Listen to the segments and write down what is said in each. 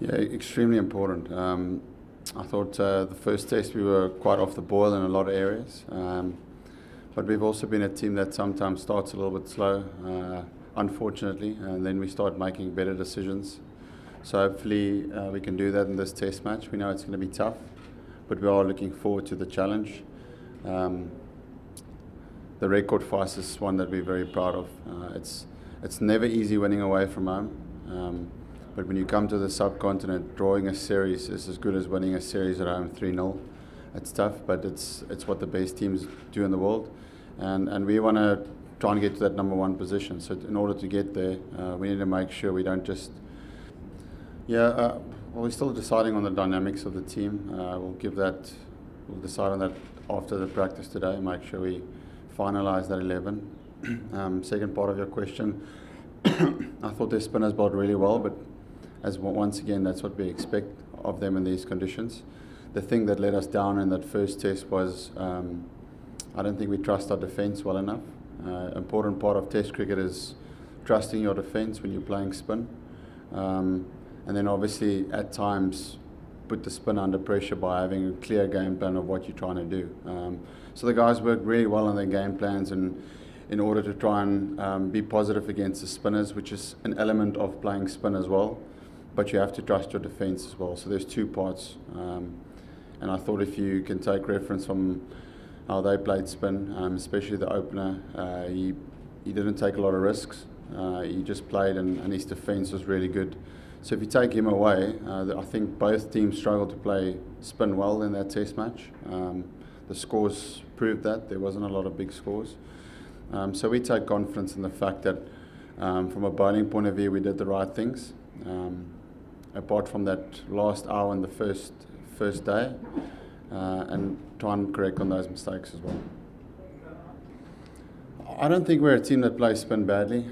Yeah, extremely important. I thought the first test we were quite off the boil in a lot of areas, but we've also been a team that sometimes starts a little bit slow, unfortunately, and then we start making better decisions. So hopefully we can do that in this test match. We know it's going to be tough, but we are looking forward to the challenge. The record for us is one that we're very proud of. It's never easy winning away from home, but when you come to the subcontinent, drawing a series is as good as winning a series at home 3-0. It's tough, but it's what the best teams do in the world, and we want to try and get to that number one position. So in order to get there, we need to make sure we don't just. Well, we're still deciding on the dynamics of the team. We'll decide on that after the practice today. Make sure we finalise that 11. Second part of your question, I thought their spinners bowled really well, but once again, that's what we expect of them in these conditions. The thing that let us down in that first test was I don't think we trust our defence well enough. Important part of Test cricket is trusting your defence when you're playing spin. And then obviously at times put the spin under pressure by having a clear game plan of what you're trying to do. So the guys worked really well on their game plans and in order to try and be positive against the spinners, which is an element of playing spin as well. But you have to trust your defence as well. So there's two parts. And I thought if you can take reference from how they played spin, especially the opener, he didn't take a lot of risks. He just played and his defence was really good. So if you take him away, I think both teams struggled to play spin well in that test match. The scores proved that. There wasn't a lot of big scores. So we take confidence in the fact that from a bowling point of view, we did the right things. Apart from that last hour in the first day, and try and correct on those mistakes as well. I don't think we're a team that plays spin badly.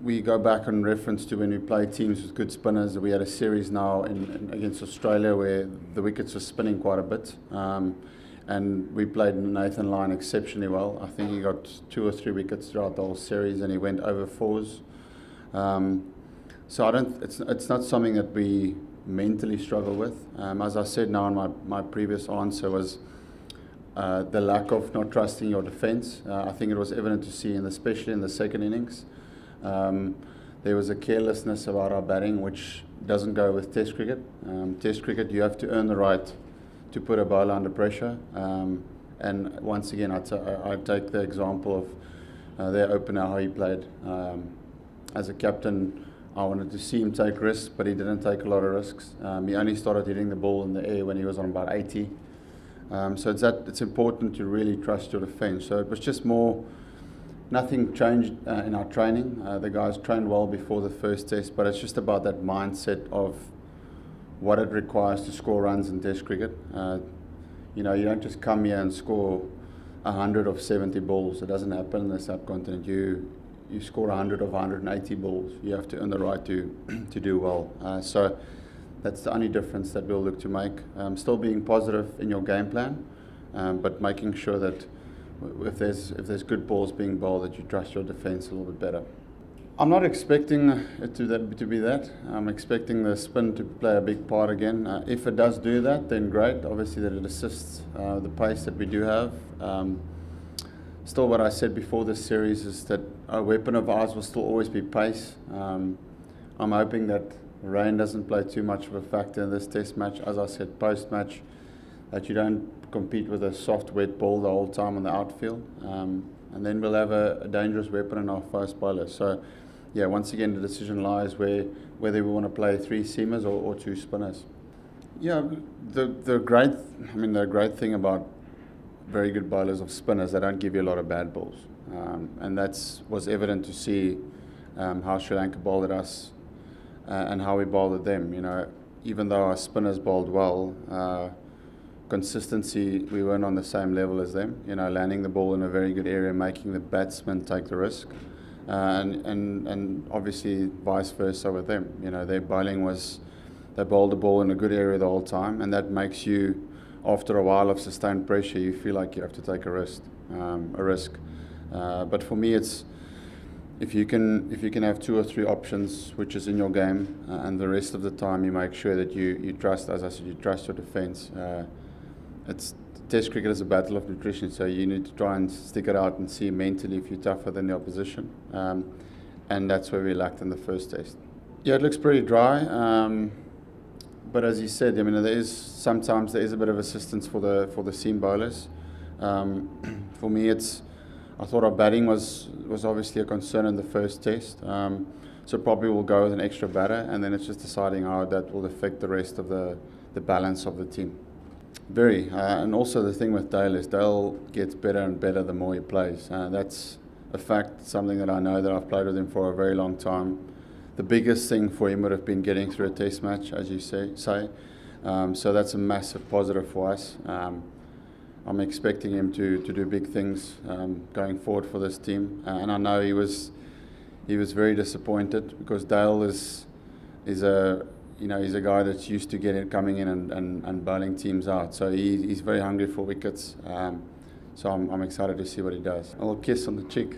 We go back and reference to when we play teams with good spinners. We had a series now against Australia where the wickets were spinning quite a bit, and we played Nathan Lyon exceptionally well. I think he got 2 or 3 wickets throughout the whole series, and he went over 4s. So it's not something that we mentally struggle with. As I said now in my previous answer was the lack of not trusting your defence. I think it was evident to see, especially in the second innings. There was a carelessness about our batting which doesn't go with Test cricket. Test cricket, you have to earn the right to put a bowler under pressure. And once again, I take the example of their opener, how he played. As a captain, I wanted to see him take risks, but he didn't take a lot of risks. He only started hitting the ball in the air when he was on about 80. So it's important to really trust your defence. So it was just more, nothing changed in our training. The guys trained well before the first test, but it's just about that mindset of what it requires to score runs in Test cricket. You don't just come here and score 100 of 70 balls. It doesn't happen in the subcontinent. You score 100 of 180 balls. You have to earn the right to do well. So that's the only difference that we'll look to make. Still being positive in your game plan, but making sure that if there's good balls being bowled, that you trust your defence a little bit better. I'm not expecting it to be that. I'm expecting the spin to play a big part again. If it does do that, then great. Obviously that it assists the pace that we do have. Still, what I said before this series is that a weapon of ours will still always be pace. I'm hoping that rain doesn't play too much of a factor in this test match. As I said, post-match, that you don't compete with a soft, wet ball the whole time on the outfield. And then we'll have a dangerous weapon in our fast bowlers. So, yeah, once again, the decision lies whether we want to play 3 seamers or 2 spinners. Yeah, the great thing about very good bowlers of spinners, they don't give you a lot of bad balls. And that was evident to see how Sri Lanka bowled at us and how we bowled at them. Even though our spinners bowled well, consistency, we weren't on the same level as them. Landing the ball in a very good area, making the batsmen take the risk. And obviously vice versa with them. Their bowling was, they bowled the ball in a good area the whole time, and that makes you, after a while of sustained pressure, you feel like you have to take a risk. But for me, it's if you can have 2 or 3 options which is in your game, and the rest of the time you make sure that you trust, as I said, you trust your defence. It's Test cricket is a battle of nutrition, so you need to try and stick it out and see mentally if you're tougher than the opposition, and that's where we lacked in the first test. Yeah, it looks pretty dry, but as you said, I mean, sometimes there is a bit of assistance for the seam bowlers. For me, I thought our batting was obviously a concern in the first test, so probably we'll go with an extra batter, and then it's just deciding how that will affect the rest of the balance of the team. Very, and also the thing with Dale is Dale gets better and better the more he plays. That's a fact, something that I know, that I've played with him for a very long time. The biggest thing for him would have been getting through a test match, as you say. So that's a massive positive for us. I'm expecting him to do big things going forward for this team, and I know he was very disappointed because Dale is a guy that's used to coming in and bowling teams out. So he's very hungry for wickets. So I'm excited to see what he does. A little kiss on the cheek.